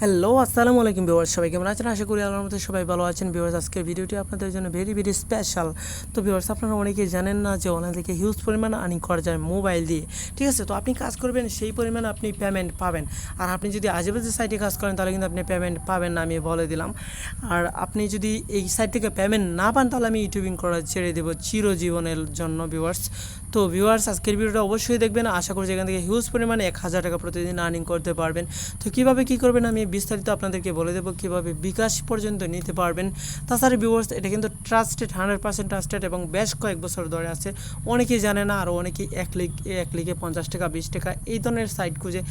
Hello আসসালামু আলাইকুম viewers, সবাই কেমন আছেন? আশা করি আল্লাহর মধ্যে সবাই ভালো আছেন। ভিউয়ার্স, আজকের ভিডিওটি আপনাদের জন্য ভেরি স্পেশাল। তো ভিউয়ার্স, আপনারা অনেকেই জানেন না যে অনলাইন থেকে হিউজ পরিমাণ আর্নিং করা যায় মোবাইল দিয়ে। ঠিক আছে, তো আপনি কাজ করবেন, সেই পরিমাণ আপনি পেমেন্ট পাবেন। আর আপনি যদি আজেবাজে সাইটে কাজ করেন তাহলে কিন্তু আপনি পেমেন্ট পাবেন না, আমি বলে দিলাম। আর আপনি যদি এই সাইট থেকে পেমেন্ট না পান তাহলে আমি ইউটিউবিং করা ছেড়ে দেবো চিরজীবনের জন্য ভিউয়ার্স। তো ভিউয়ার্স, আজকের ভিডিওটা অবশ্যই দেখবেন। আশা করছি এখান থেকে হিউজ পরিমাণে 1000 টাকা প্রতিদিন আর্নিং করতে পারবেন। তো কীভাবে কী করবেন আমি বিস্তারিত আপনাদেরকে বলে দেবো, কীভাবে বিকাশ পর্যন্ত নিতে পারবেন। তাছাড়া ভিউয়ার্স, এটা কিন্তু ট্রাস্টেড, 100% ট্রাস্টেড এবং বেশ কয়েক বছর ধরে আছে। অনেকেই জানে না, আর অনেকেই এক লিগে 50 টাকা 20 টাকা এই ধরনের সাইট খুঁজে।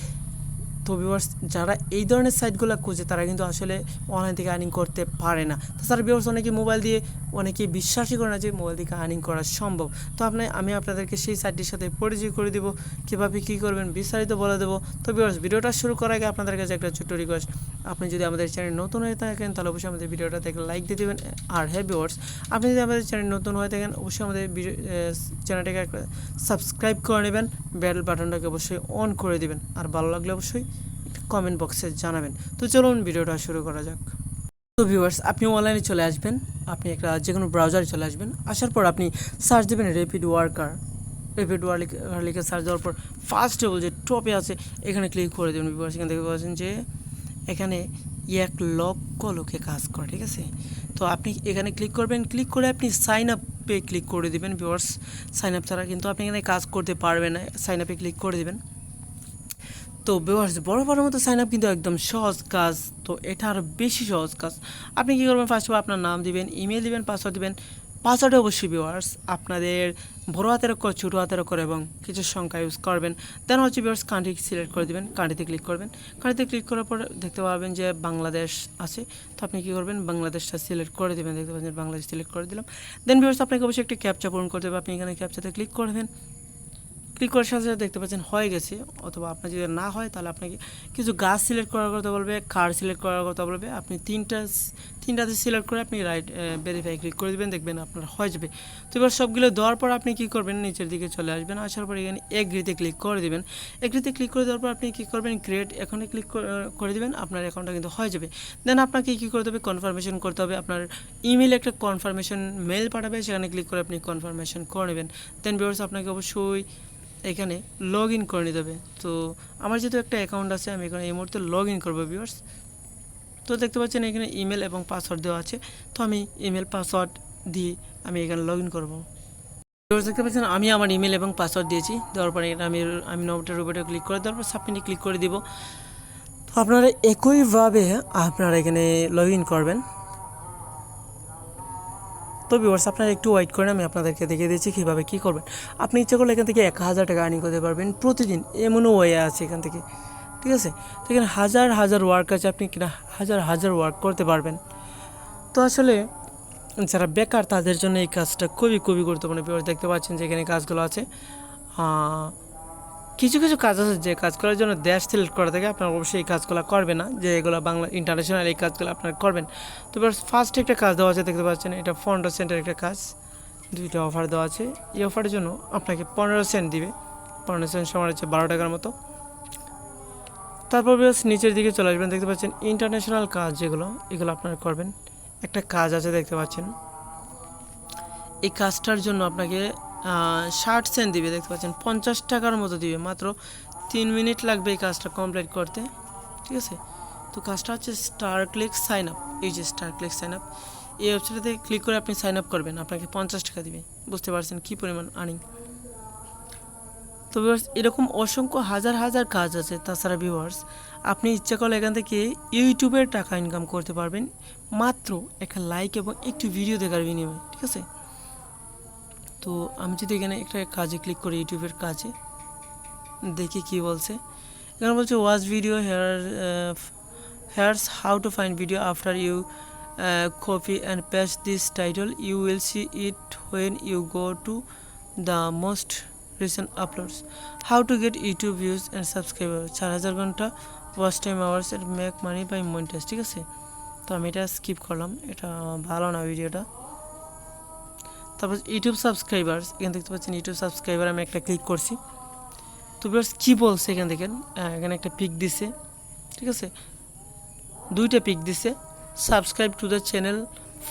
তো ভিউয়ার্স, যারা এই ধরনের সাইটগুলো খুঁজে তারা কিন্তু আসলে অনলাইন থেকে আর্নিং করতে পারে না। তাছাড়া ভিউয়ার্স, অনেকে মোবাইল দিয়ে, অনেকেই বিশ্বাসই করে না যে মোবাইল থেকে আর্নিং করা সম্ভব। তো আমি আপনাদেরকে সেই সাইটটির সাথে পরিচয় করে দেবো, কীভাবে কী করবেন বিস্তারিত বলে দেবো। তো ভিউয়ার্স, ভিডিওটা শুরু করার আগে আপনাদের কাছে একটা ছোট্ট রিকোয়েস্ট, আপনি যদি আমাদের চ্যানেল নতুন হয়ে থাকেন তাহলে অবশ্যই আমাদের ভিডিওটা দেখে লাইক দিয়ে দেবেন। আর হ্যাঁ ভিউয়ার্স, আপনি যদি আমাদের চ্যানেল নতুন হয়ে থাকেন অবশ্যই আমাদের চ্যানেলটাকে একটা সাবস্ক্রাইব করে নেবেন, বেল বাটনটাকে অবশ্যই অন করে দেবেন। আর ভালো লাগলে অবশ্যই কমেন্ট বক্সে জানাবেন। তো চলুন ভিডিওটা শুরু করা যাক। তো ভিউয়ার্স, আপনি অনলাইনে চলে আসবেন, আপনি একটা যে কোনো ব্রাউজারে চলে আসবেন। আসার পর আপনি সার্চ দেবেন র্যাপিড ওয়ার্কার লিখে সার্চ দেওয়ার পর ফার্স্ট অফ অল যে টপে আছে এখানে ক্লিক করে দেবেন। ভিউয়ার্স, এখানে দেখতে পাচ্ছেন যে এখানে 1,00,000 লোকে কাজ করে। ঠিক আছে, তো আপনি এখানে ক্লিক করবেন, ক্লিক করে আপনি সাইন আপে ক্লিক করে দেবেন। ভিউয়ার্স, সাইন আপ ছাড়া কিন্তু আপনি এখানে কাজ করতে পারবেন না, সাইন আপে ক্লিক করে দেবেন। তো ভিউয়ার্স, বড় মতো সাইন আপ কিন্তু একদম সহজ কাজ। তো এটা আরও বেশি সহজ কাজ। আপনি কী করবেন, ফার্স্ট অফ অল আপনার নাম দিবেন, ইমেল দিবেন, পাসওয়ার্ড দিবেন। পাসওয়ার্ডে অবশ্যই ভিউয়ার্স আপনাদের বড় হাতের অক্ষর, ছোটো হাতের অক্ষর এবং কিছু সংখ্যা ইউজ করবেন। দেন হচ্ছে ভিউয়ার্স, কান্ট্রি সিলেক্ট করে দেবেন, কান্ট্রিতে ক্লিক করবেন। কান্ট্রিতে ক্লিক করার পর দেখতে পাবেন যে বাংলাদেশ আছে। তো আপনি কী করবেন, বাংলাদেশটা সিলেক্ট করে দেবেন। দেখতে পাচ্ছেন বাংলাদেশ সিলেক্ট করে দিলাম। দেন ভিউয়ার্স, আপনাকে অবশ্যই একটি ক্যাপচা পূরণ করতে হবে। আপনি এখানে ক্যাপচাতে ক্লিক করবেন। ক্লিক করার সাথে সাথে দেখতে পাচ্ছেন হয়ে গেছে, অথবা আপনার যদি না হয় তাহলে আপনাকে কিছু গাছ সিলেক্ট করার কথা বলবে, কার সিলেক্ট করার কথা বলবে। আপনি তিনটাতে সিলেক্ট করে আপনি রাইট ভেরিফাই ক্লিক করে দেবেন, দেখবেন আপনার হয়ে যাবে। তো এবার সবগুলো দেওয়ার পর আপনি কী করবেন, নিচের দিকে চলে আসবেন। আসার পর এখানে এগ্রিতে ক্লিক করে দেবেন। এগ্রিতে ক্লিক করে দেওয়ার পর আপনি কী করবেন, ক্রিয়েট অ্যাকাউন্টে ক্লিক করে দেবেন। আপনার অ্যাকাউন্টটা কিন্তু হয়ে যাবে। দেন আপনাকে কী করতে হবে, কনফার্মেশন করতে হবে। আপনার ইমেলে একটা কনফার্মেশন মেল পাঠাবে, সেখানে ক্লিক করে আপনি কনফার্মেশন করে নেবেন। দেন ভিউয়ার্স, আপনাকে অবশ্যই এখানে লগ ইন করে নিতে হবে। তো আমার যেহেতু একটা অ্যাকাউন্ট আছে, আমি এখানে এই মুহূর্তে লগ ইন করবো ভিউয়ার্স। তো দেখতে পাচ্ছেন এখানে ইমেল এবং পাসওয়ার্ড দেওয়া আছে। তো আমি ইমেল পাসওয়ার্ড দিয়ে আমি এখানে লগ ইন করবো। ভিউয়ার্স, দেখতে পাচ্ছেন আমি আমার ইমেল এবং পাসওয়ার্ড দিয়েছি। দেওয়ার পরে আমি নবটা রোবটে ক্লিক করে দেওয়ার পর সাবমিটে ক্লিক করে দিব। তো আপনারা একইভাবে আপনারা এখানে লগ ইন করবেন। তো ভিউয়ার্স, আপনারা একটু ওয়েট করেন, আমি আপনাদেরকে দেখিয়ে দিচ্ছি কীভাবে কী করবেন। আপনি ইচ্ছা করলে এখান থেকে 1000 টাকা আর্নিং করতে পারবেন প্রতিদিন, এমনও ওয়ে আছে এখান থেকে। ঠিক আছে, তো এখানে হাজার ওয়ার্ক আছে, আপনি কিনা হাজার ওয়ার্ক করতে পারবেন। তো আসলে যারা বেকার তাদের জন্য এই কাজটা খুবই গুরুত্বপূর্ণ। ভিউয়ার্স, দেখতে পাচ্ছেন যে এখানে কাজগুলো আছে। কিছু কাজ আছে যে কাজ করার জন্য দেশ সিলেক্ট করা থাকে, আপনার অবশ্যই এই কাজগুলো করবে না, যে এগুলো বাংলা ইন্টারন্যাশনাল এই কাজগুলো আপনারা করবেন। তো ফার্স্ট একটা কাজ দেওয়া আছে, দেখতে পাচ্ছেন এটা 15 সেন্টের একটা কাজ, 2টা অফার দেওয়া আছে। এই অফারের জন্য আপনাকে 15 সেন্ট দিবে, 15 সেন্ট সমান হচ্ছে 12 টাকার মতো। তারপর নিচের দিকে চলে আসবেন, দেখতে পাচ্ছেন ইন্টারন্যাশনাল কাজ যেগুলো, এগুলো আপনারা করবেন। একটা কাজ আছে দেখতে পাচ্ছেন, এই কাজটার জন্য আপনাকে 60 সেন্ট দিবে, দেখতে পাচ্ছেন 50 টাকার মতো দিবে। মাত্র 3 মিনিট লাগবে এই কাজটা কমপ্লিট করতে। ঠিক আছে, তো কাজটা হচ্ছে স্টার ক্লিক সাইন আপ। এই যে স্টার ক্লিক সাইন আপ, এই ওয়েবসাইটে ক্লিক করে আপনি সাইন আপ করবেন, আপনাকে 50 টাকা দিবে। বুঝতে পারছেন কী পরিমাণ আর্নিং। তো ভিউয়ার্স, এরকম অসংখ্য হাজার কাজ আছে। তাছাড়া ভিউয়ার্স, আপনি ইচ্ছা করলে এখান থেকে ইউটিউবের টাকা ইনকাম করতে পারবেন মাত্র একটা লাইক এবং একটু ভিডিও দেখার বিনিময়ে। ঠিক আছে, তো আমি যদি এখানে একটা কাজে ক্লিক করি, ইউটিউবের কাজে দেখি কি বলছে। এখানে বলছে watch video here's how to find video after you copy and paste this title, you will see it when you go to the most recent uploads, how to get YouTube views and subscriber, 4000 ঘন্টা watch time hours and make money by monetize. ঠিক আছে, তো আমি এটা skip করলাম, এটা ভালো না ভিডিওটা। তারপর ইউটিউব সাবস্ক্রাইবার্স, এখানে দেখতে পাচ্ছেন ইউটিউব সাবস্ক্রাইবার, আমি একটা ক্লিক করছি। তো ভিউয়ার্স, কী বলছে এখানে দেখেন, এখানে একটা পিক দিছে। ঠিক আছে, দুইটা পিক দিছে। Subscribe to the channel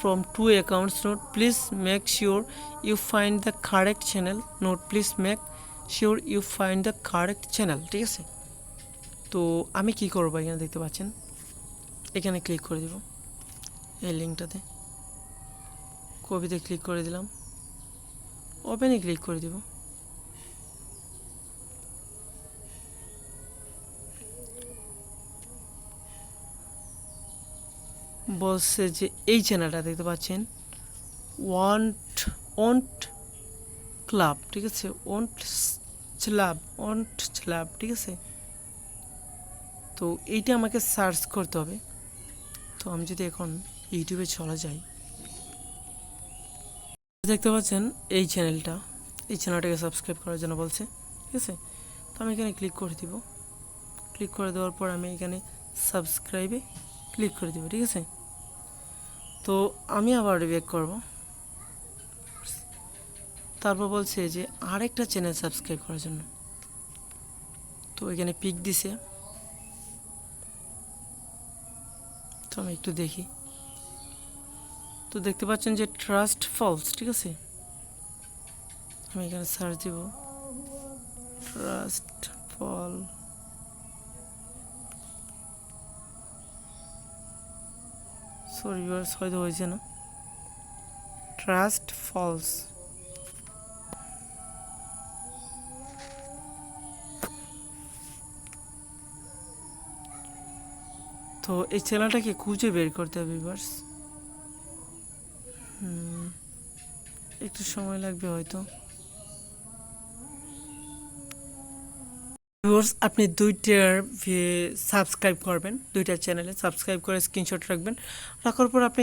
from two accounts. Note, please make sure you find the correct channel. Note, please make sure you find the correct channel. ঠিক আছে, তো আমি কি করব, এখানে দেখতে পাচ্ছেন, এখানে ক্লিক করে দিব, এই লিঙ্কটাতে কপিতে ক্লিক করে দিলাম, ওপেনে ক্লিক করে দিব। বলছে যে এই চ্যানেলটা দেখতে পাচ্ছেন, ওন্ট ক্লাব, ঠিক আছে, ওন্ট ক্লাব, ঠিক আছে। তো এইটা আমাকে সার্চ করতে হবে। তো আমি যদি এখন ইউটিউবে চলে যাই, দেখতে পাচ্ছেন এই চ্যানেলটাকে সাবস্ক্রাইব করার জন্য বলছে, ঠিক আছে। তো আমি এখানে ক্লিক করে দিব। ক্লিক করে দেওয়ার পর আমি এখানে সাবস্ক্রাইবে ক্লিক করে দিব, ঠিক আছে। তো আমি আবার ব্যাক করব। তারপর বলছে যে আরেকটা চ্যানেল সাবস্ক্রাইব করার জন্য। তো এখানে পিক দিছে, তো আমি একটু দেখি। তো দেখতে পাচ্ছেন যে ট্রাস্ট ফলস, ঠিক আছে। আমি এখানে সার্চ দিব, ট্রাস্ট ফল, সরি ভিউয়ার্স, হয়তো হয়েছে না, ট্রাস্ট ফলস। তো এই চ্যানেলটাকে খুঁজে বের করতে হবে ভিউয়ার্স, একটু সময় লাগবে হয়তো। ভিউয়ার্স, আপনি দুইটার সাবস্ক্রাইব করবেন, দুইটার চ্যানেলে সাবস্ক্রাইব করে স্ক্রিনশট রাখবেন। রাখার পর আপনি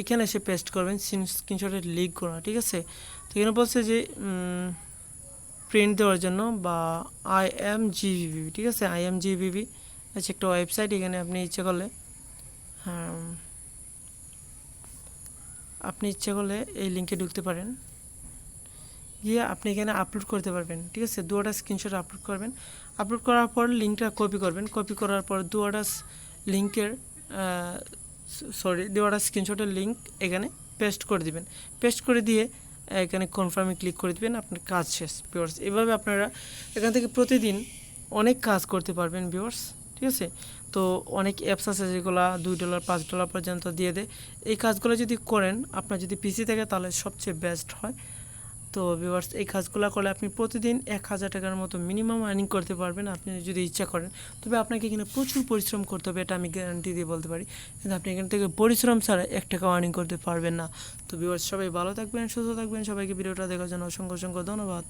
এখানে এসে পেস্ট করবেন স্ক্রিনশটের লিঙ্ক করা, ঠিক আছে। তো এখানে বলছে যে প্রিন্ট দেওয়ার জন্য বা IMGBB, ঠিক আছে, IMGBB আছে একটা ওয়েবসাইট। এখানে আপনি ইচ্ছে করলে এই লিঙ্কে ঢুকতে পারেন, গিয়ে আপনি এখানে আপলোড করতে পারবেন, ঠিক আছে। দুটো স্ক্রিনশট আপলোড করবেন। আপলোড করার পর লিঙ্কটা কপি করবেন। কপি করার পর দুটো স্ক্রিনশটের লিঙ্ক এখানে পেস্ট করে দিবেন। পেস্ট করে দিয়ে এখানে কনফার্মে ক্লিক করে দিবেন, আপনার কাজ শেষ ভিউয়ার্স। এভাবে আপনারা এখান থেকে প্রতিদিন অনেক কাজ করতে পারবেন ভিউয়ার্স, ঠিক আছে। তো অনেক অ্যাপস আছে যেগুলো $2 $5 পর্যন্ত দিয়ে দেয়। এই কাজগুলো যদি করেন, আপনার যদি পিসি থাকে, তাহলে সবচেয়ে বেস্ট হয়। তো ভিউয়ার্স, এই কাজগুলো করলে আপনি প্রতিদিন 1000 টাকার মতো মিনিমাম আর্নিং করতে পারবেন, আপনি যদি ইচ্ছা করেন। তবে আপনাকে এখানে প্রচুর পরিশ্রম করতে হবে, এটা আমি গ্যারান্টি দিয়ে বলতে পারি। কিন্তু আপনি এখান থেকে পরিশ্রম ছাড়া 1 টাকাও আর্নিং করতে পারবেন না। তো ভিউয়ার্স, সবাই ভালো থাকবেন, সুস্থ থাকবেন। সবাইকে ভিডিওটা দেখার জন্য অসংখ্য ধন্যবাদ।